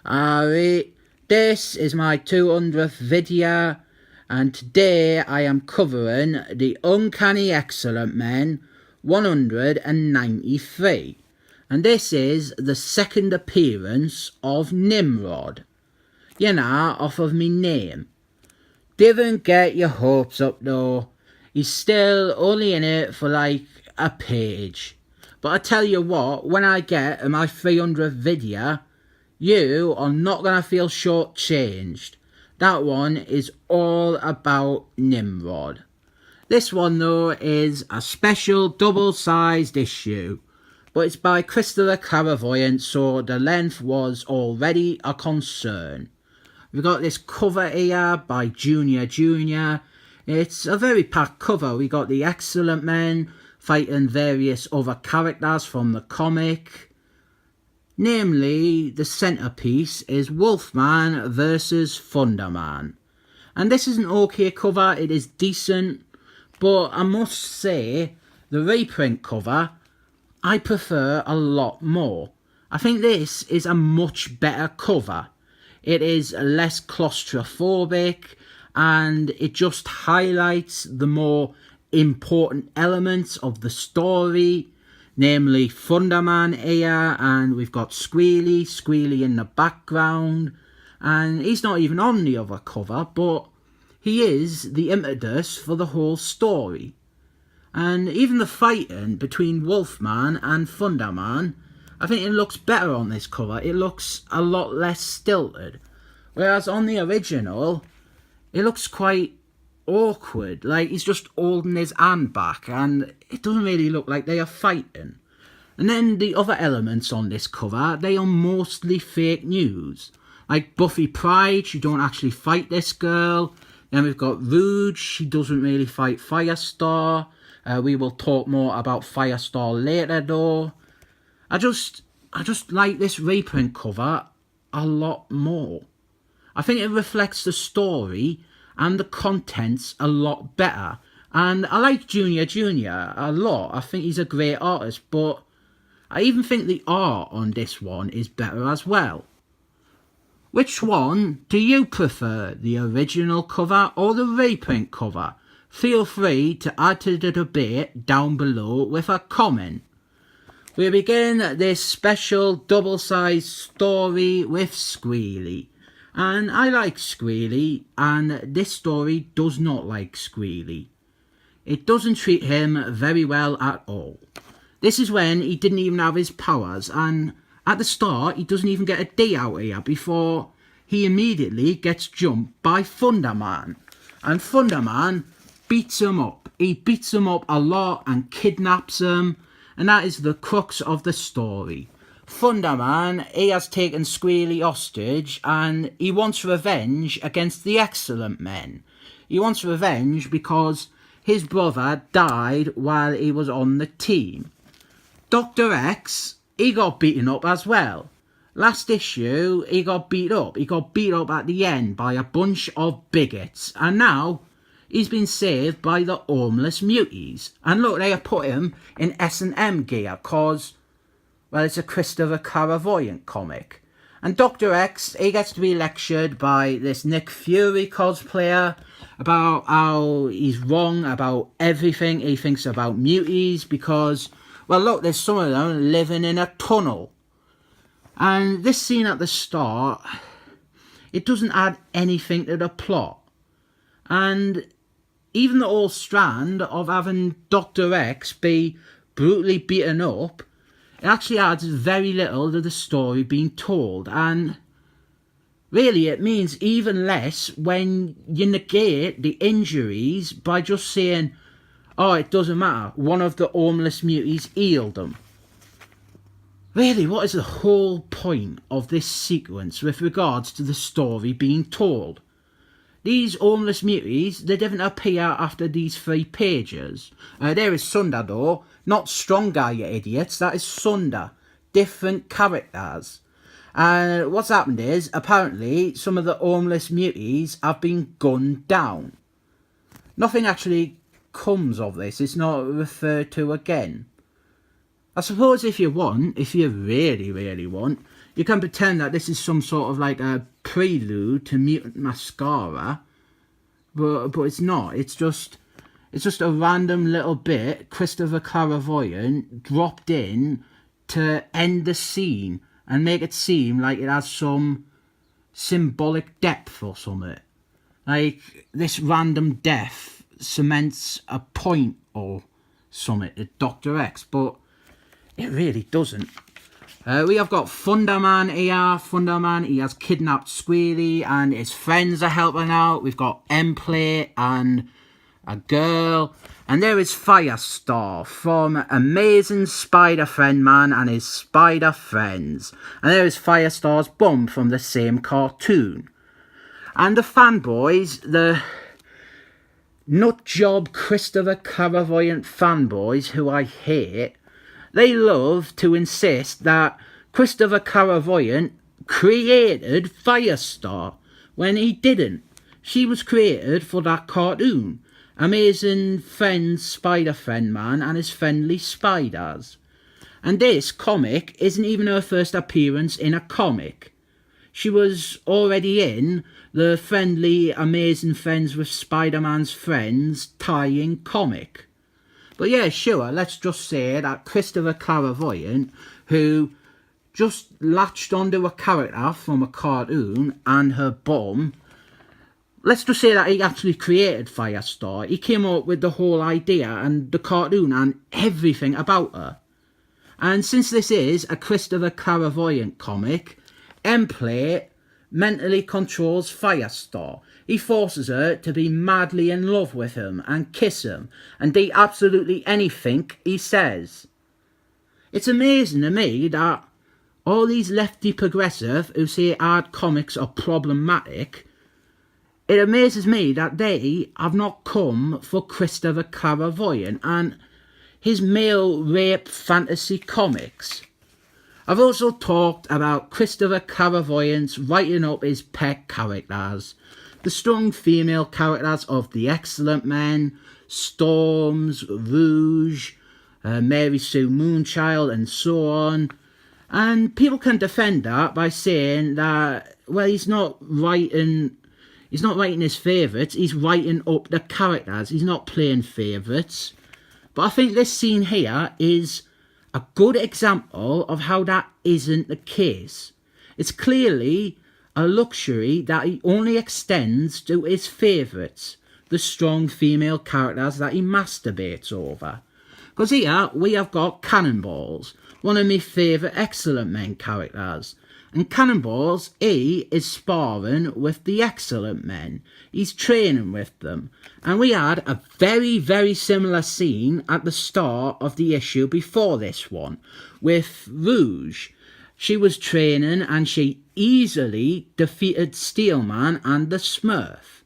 Alright, this is my 200th video, and today I am covering the Uncanny Excellent Men 193, and this is the second appearance of Nimrod, you know, off of me name. Didn't get your hopes up though, he's still only in it for like a page, but I tell you what, when I get my 300th video, you are not going to feel shortchanged. That one is all about Nimrod. This one though is a special double-sized issue, but it's by Claremont, so the length was already a concern. We've got this cover here by Junior. It's a very packed cover. We got the Excellent Men fighting various other characters from the comic. Namely, the centrepiece is Wolfman versus Thunderman. And this is an okay cover, it is decent, but I must say, the reprint cover, I prefer a lot more. I think this is a much better cover. It is less claustrophobic, and it just highlights the more important elements of the story. Namely Thunderman here, and we've got Squealy in the background, and he's not even on the other cover, but he is the impetus for the whole story. And even the fighting between Wolfman and Thunderman, I think it looks better on this cover. It looks a lot less stilted, whereas on the original it looks quite awkward, like he's just holding his hand back and it doesn't really look like they are fighting. And then the other elements on this cover, they are mostly fake news, like Buffy Pride, she don't actually fight this girl. Then we've got Rouge, she doesn't really fight Firestar. We will talk more about Firestar later though. I just like this reprint cover a lot more. I think it reflects the story and the contents a lot better. And I like Junior a lot. I think he's a great artist, but I even think the art on this one is better as well. Which one do you prefer, the original cover or the reprint cover? Feel free to add to the debate down below with a comment. We begin this special double-sized story with Squealy. And I like Squealy, and this story does not like Squealy. It doesn't treat him very well at all. This is when he didn't even have his powers, and at the start he doesn't even get a day out here before he immediately gets jumped by Thunderman. And Thunderman beats him up. He beats him up a lot and kidnaps him, and that is the crux of the story. Thunderman, he has taken Squealy hostage and he wants revenge against the Excellent Men. He wants revenge because his brother died while he was on the team. Dr. X, he got beaten up as well. Last issue, he got beat up. He got beat up at the end by a bunch of bigots. And now, he's been saved by the homeless muties. And look, they have put him in S&M gear because, well, it's a Claremont comic. And Dr. X, he gets to be lectured by this Nick Fury cosplayer about how he's wrong about everything he thinks about muties because, well, look, there's some of them living in a tunnel. And this scene at the start, it doesn't add anything to the plot. And even the whole strand of having Dr. X be brutally beaten up, it actually adds very little to the story being told, and really it means even less when you negate the injuries by just saying, oh, it doesn't matter, one of the homeless muties healed them. Really, what is the whole point of this sequence with regards to the story being told? These homeless muties, they didn't appear after these 3 pages. There is Sunder though, not Strong Guy, you idiots, that is Sunder. Different characters. And what's happened is, apparently, some of the homeless muties have been gunned down. Nothing actually comes of this, it's not referred to again. I suppose if you really want, You can pretend that this is some sort of like a prelude to Mutant Mascara, but it's not. It's just a random little bit Christopher Clairvoyant dropped in to end the scene and make it seem like it has some symbolic depth or something. Like this random death cements a point or something at Dr. X, but it really doesn't. We have got Thunderman here. Thunderman, he has kidnapped Squealy and his friends are helping out. We've got Emplate and a girl. And there is Firestar from Amazing Spider-Friend Man and his spider friends. And there is Firestar's bum from the same cartoon. And the fanboys, the nutjob Christopher Clairvoyant fanboys, who I hate, they love to insist that Christopher Clairvoyant created Firestar when he didn't. She was created for that cartoon, Amazing Friends Spider-Friend Man and his friendly spiders. And this comic isn't even her first appearance in a comic. She was already in the Friendly Amazing Friends with Spider-Man's Friends tie-in comic. But yeah, sure, let's just say that Christopher Clairvoyant, who just latched onto a character from a cartoon and her bum, let's just say that he actually created Firestar. He came up with the whole idea and the cartoon and everything about her. And since this is a Christopher Clairvoyant comic, Emplate mentally controls Firestar. He forces her to be madly in love with him and kiss him and do absolutely anything he says. It's amazing to me that all these lefty progressive who say hard comics are problematic, it amazes me that they have not come for Christopher Clairvoyant and his male rape fantasy comics. I've also talked about Christopher Clairvoyant's writing up his pet characters, the strong female characters of The Excellent Men, Storms, Rouge, Mary Sue Moonchild and so on. And people can defend that by saying that, well, he's not writing his favourites, he's writing up the characters, he's not playing favourites. But I think this scene here is a good example of how that isn't the case. It's clearly a luxury that he only extends to his favourites, the strong female characters that he masturbates over. Because here we have got Cannonballs, one of my favourite Excellent Men characters. And Cannonballs, he is sparring with the Excellent Men. He's training with them. And we had a very, very similar scene at the start of the issue before this one, with Rouge. She was training and she easily defeated Steelman and the Smurf.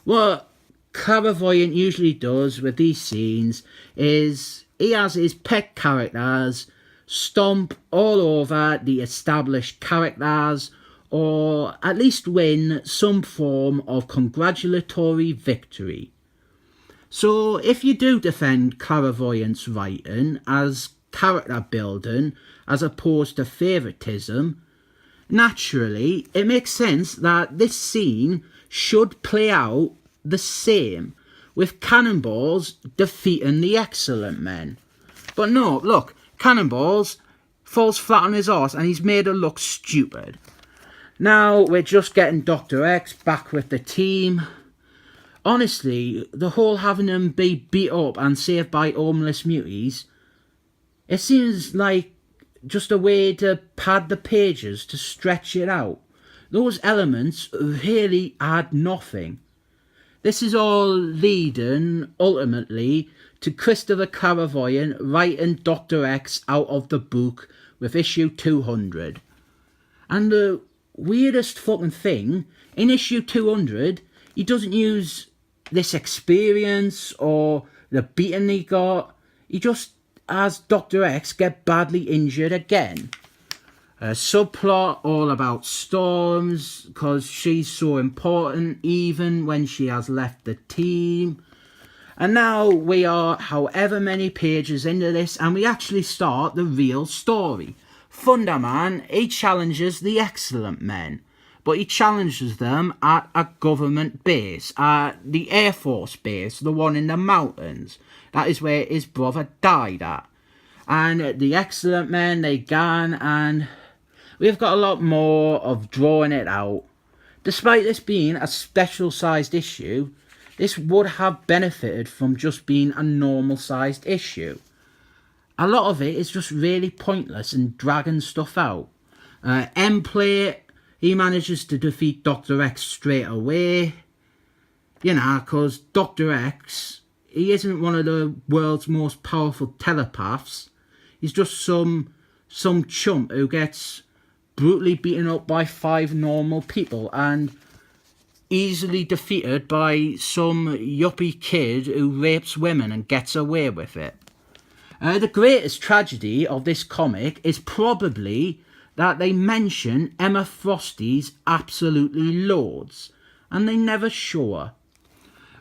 What Clairvoyant usually does with these scenes is he has his pet characters stomp all over the established characters, or at least win some form of congratulatory victory. So if you do defend Clairvoyant's writing as character building as opposed to favouritism, naturally it makes sense that this scene should play out the same, with Cannonballs defeating the Excellent Men. But no, look, Cannonballs falls flat on his arse and he's made her look stupid. Now we're just getting Dr. X back with the team. Honestly, the whole having him be beat up and saved by homeless muties, it seems like just a way to pad the pages, to stretch it out. Those elements really add nothing. This is all leading, ultimately, to Christopher Clairvoyant writing Dr. X out of the book with issue 200. And the weirdest fucking thing, in issue 200, he doesn't use this experience or the beating he got. He just has Dr. X get badly injured again. A subplot all about Storms, because she's so important even when she has left the team. And now we are however many pages into this and we actually start the real story. Thunderman, he challenges the Excellent Men, but he challenges them at a government base, at the Air Force base, the one in the mountains. That is where his brother died at. And the Excellent Men, they gone, and we've got a lot more of drawing it out. Despite this being a special-sized issue, this would have benefited from just being a normal-sized issue. A lot of it is just really pointless and dragging stuff out. M-Plate, he manages to defeat Dr. X straight away. You know, because Dr. X, he isn't one of the world's most powerful telepaths. He's just some chump who gets brutally beaten up by 5 normal people and easily defeated by some yuppie kid who rapes women and gets away with it. The greatest tragedy of this comic is probably that they mention Emma Frosty's absolutely loads, and they never show her.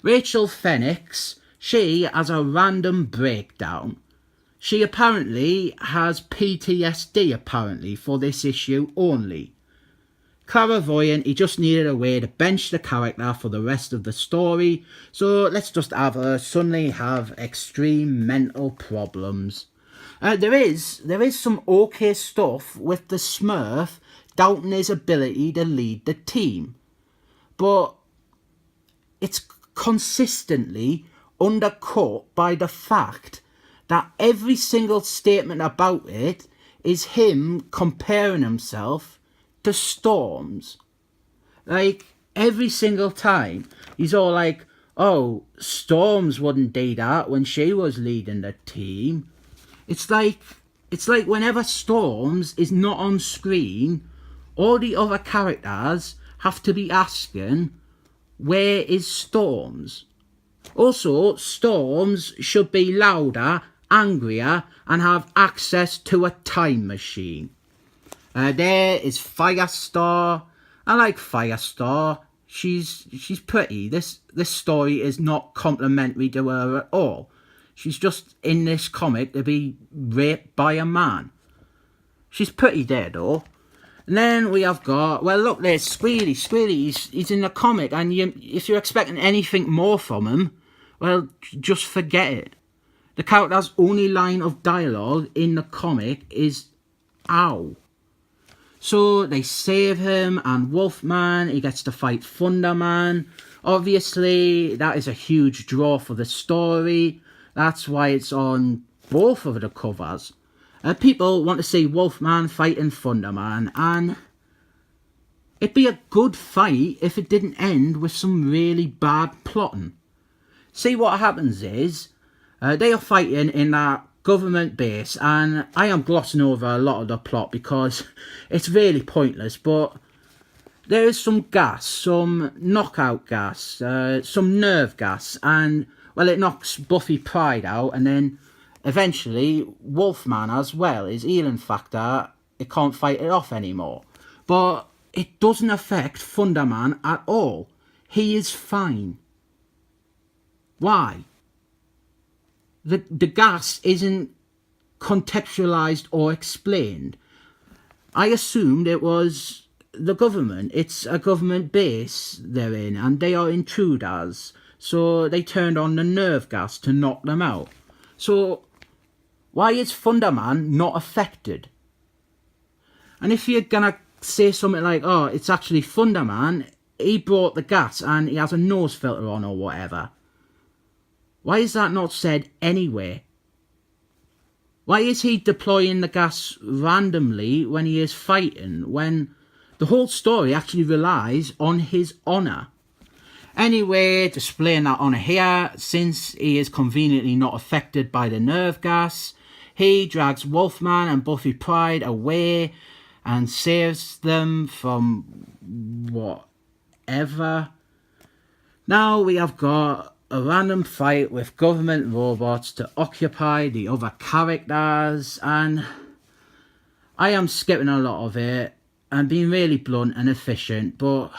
Rachel Phoenix, she has a random breakdown. She apparently has PTSD for this issue only. Clairvoyant, he just needed a way to bench the character for the rest of the story, so let's just have her suddenly have extreme mental problems. There is some okay stuff with the Smurf doubting his ability to lead the team, but it's consistently undercut by the fact that every single statement about it is him comparing himself to Storms. Like, every single time, he's all like, oh, Storms wouldn't do that when she was leading the team. It's like whenever Storms is not on screen, all the other characters have to be asking, where is Storms? Also, Storms should be louder, angrier, and have access to a time machine. There is Firestar. I like Firestar. She's pretty. This story is not complimentary to her at all. She's just in this comic to be raped by a man. She's pretty there though. And then we have got, well look, there's Squealy. He's in the comic, and if you're expecting anything more from him, well, just forget it. The character's only line of dialogue in the comic is ow. So they save him, and Wolfman, he gets to fight Thunderman. Obviously, that is a huge draw for the story. That's why it's on both of the covers. People want to see Wolfman fighting Thunderman, and it'd be a good fight if it didn't end with some really bad plotting. See, what happens is, they are fighting in that government base, and I am glossing over a lot of the plot because it's really pointless, but there is some gas, some knockout gas, some nerve gas, and well, it knocks Buffy Pride out, and then eventually Wolfman as well, his healing factor, it can't fight it off anymore. But it doesn't affect Thunderman at all. He is fine. Why? The gas isn't contextualized or explained. I assumed it was the government. It's a government base they're in, and they are intruders. So they turned on the nerve gas to knock them out. So why is Thunderman not affected? And if you're gonna say something like, oh, it's actually Thunderman, he brought the gas and he has a nose filter on or whatever. Why is that not said anywhere? Why is he deploying the gas randomly when he is fighting, when the whole story actually relies on his honour? Anyway, displaying that honour here, since he is conveniently not affected by the nerve gas, he drags Wolfman and Buffy Pride away and saves them from whatever. Now we have got a random fight with government robots to occupy the other characters, and I am skipping a lot of it and being really blunt and efficient, but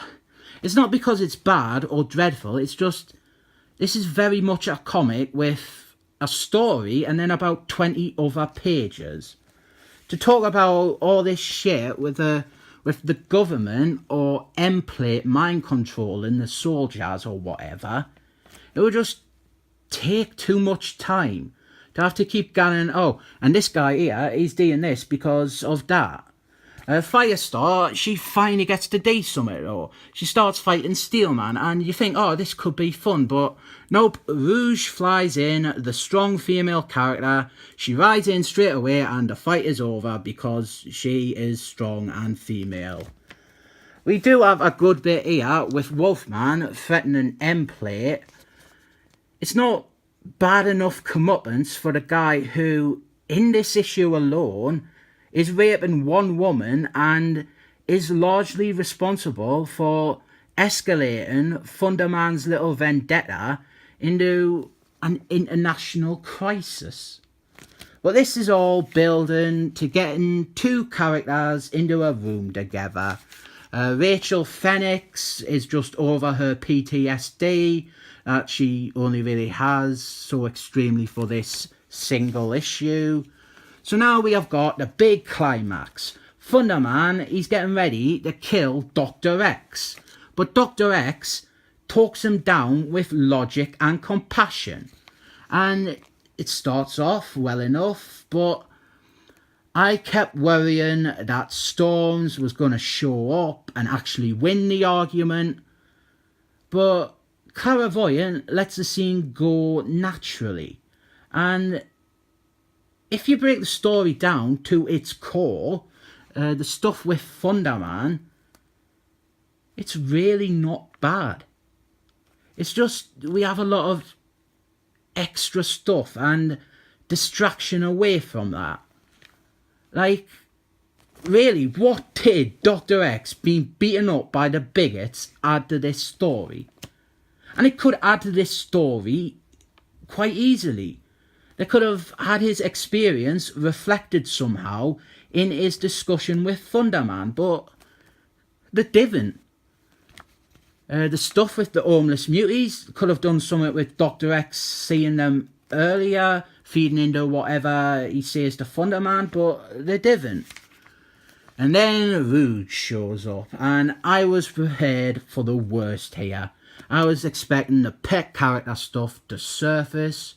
it's not because it's bad or dreadful, it's just this is very much a comic with a story and then about 20 other pages. to talk about all this shit with the government or M-plate mind controlling the soldiers or whatever. It would just take too much time to have to keep going, oh, and this guy here, he's doing this because of that. Firestar, she finally gets to do something, or she starts fighting Steelman, and you think, oh, this could be fun, but nope, Rouge flies in, the strong female character, she rides in straight away, and the fight is over because she is strong and female. We do have a good bit here with Wolfman threatening M-plate. It's not bad enough comeuppance for the guy who, in this issue alone, is raping one woman and is largely responsible for escalating Thunderman's little vendetta into an international crisis. But this is all building to getting two characters into a room together. Rachel Phoenix is just over her PTSD that she only really has so extremely for this single issue. So now we have got the big climax. Thunderman, he's getting ready to kill Dr. X. But Dr. X talks him down with logic and compassion. And it starts off well enough, but I kept worrying that Storms was going to show up and actually win the argument. But Clairvoyant lets the scene go naturally. And if you break the story down to its core, the stuff with Thunderman, it's really not bad. It's just we have a lot of extra stuff and distraction away from that. Like, really, what did Dr. X being beaten up by the bigots add to this story? And it could add to this story quite easily. They could have had his experience reflected somehow in his discussion with Thunderman, but they didn't. The stuff with the homeless muties could have done something with Dr. X seeing them earlier, feeding into whatever he says to Thunderman, but they didn't. And then Rouge shows up, and I was prepared for the worst here. I was expecting the pet character stuff to surface,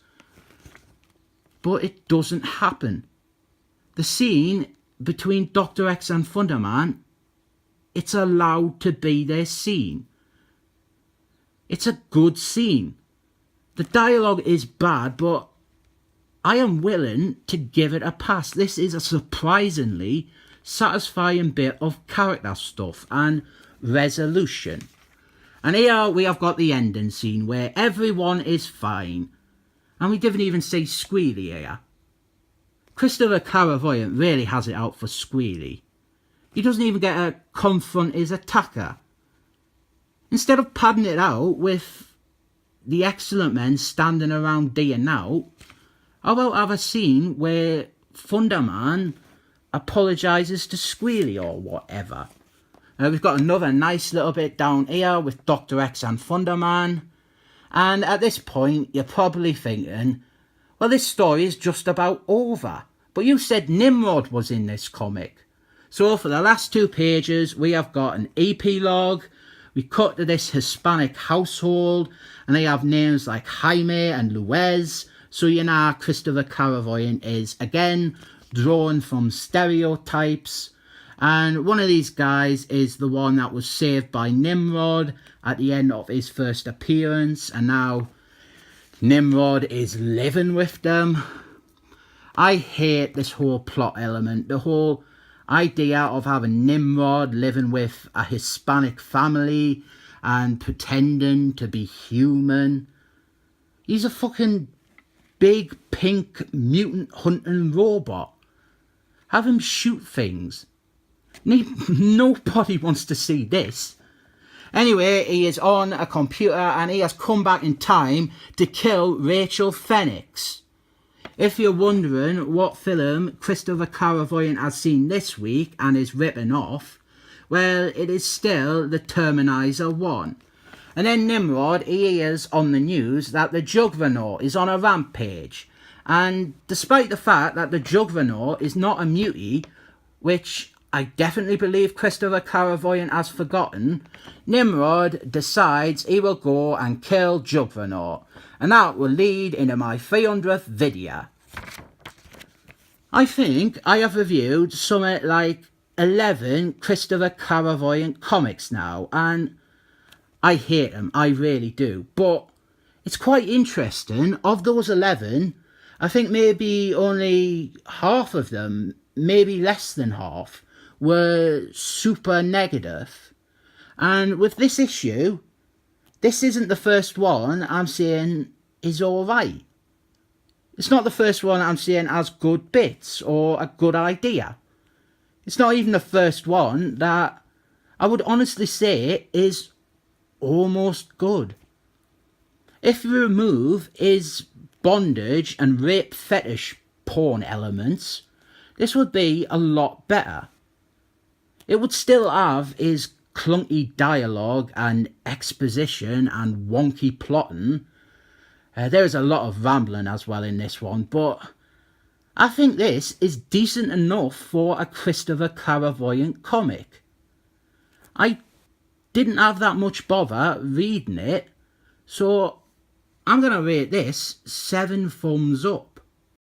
but it doesn't happen. The scene between Dr. X and Thunderman, it's allowed to be their scene. It's a good scene. The dialogue is bad, but I am willing to give it a pass. This is a surprisingly satisfying bit of character stuff and resolution. And here we have got the ending scene where everyone is fine. And we didn't even see Squealy here. Christopher Clairvoyant really has it out for Squealy. He doesn't even get to confront his attacker. Instead of padding it out with the excellent men standing around dying out, how about have a scene where Thunderman apologises to Squealy or whatever. We've got another nice little bit down here with Dr. X and Thunderman. And at this point, you're probably thinking, well, this story is just about over. But you said Nimrod was in this comic. So for the last 2 pages, we have got an epilogue. We cut to this Hispanic household, and they have names like Jaime and Luis. So you know Christopher Clairvoyant is, again, drawn from stereotypes. And one of these guys is the one that was saved by Nimrod at the end of his first appearance. And now Nimrod is living with them. I hate this whole plot element. The whole idea of having Nimrod living with a Hispanic family and pretending to be human. He's a fucking big pink mutant hunting robot. Have him shoot things. Nobody wants to see this. Anyway, he is on a computer and he has come back in time to kill Rachel Phoenix. If you're wondering what film Christopher Clairvoyant has seen this week and is ripping off, well, it is still the Terminator 1. And then Nimrod, he hears on the news that the Juggernaut is on a rampage. And despite the fact that the Juggernaut is not a mutie, which I definitely believe Christopher Clairvoyant has forgotten, Nimrod decides he will go and kill Juggernaut, and that will lead into my 300th video. I think I have reviewed something like 11 Christopher Clairvoyant comics now, and I hate them, I really do, but it's quite interesting. Of those 11, I think maybe only half of them, maybe less than half, were super negative. And with this issue, this isn't the first one I'm saying is alright. It's not the first one I'm saying has good bits or a good idea. It's not even the first one that I would honestly say is almost good. If you remove his bondage and rape fetish porn elements, this would be a lot better. It would still have his clunky dialogue and exposition and wonky plotting. There's a lot of rambling as well in this one, but I think this is decent enough for a Christopher Clairvoyant comic. I didn't have that much bother reading it, so I'm going to rate this 7 thumbs up.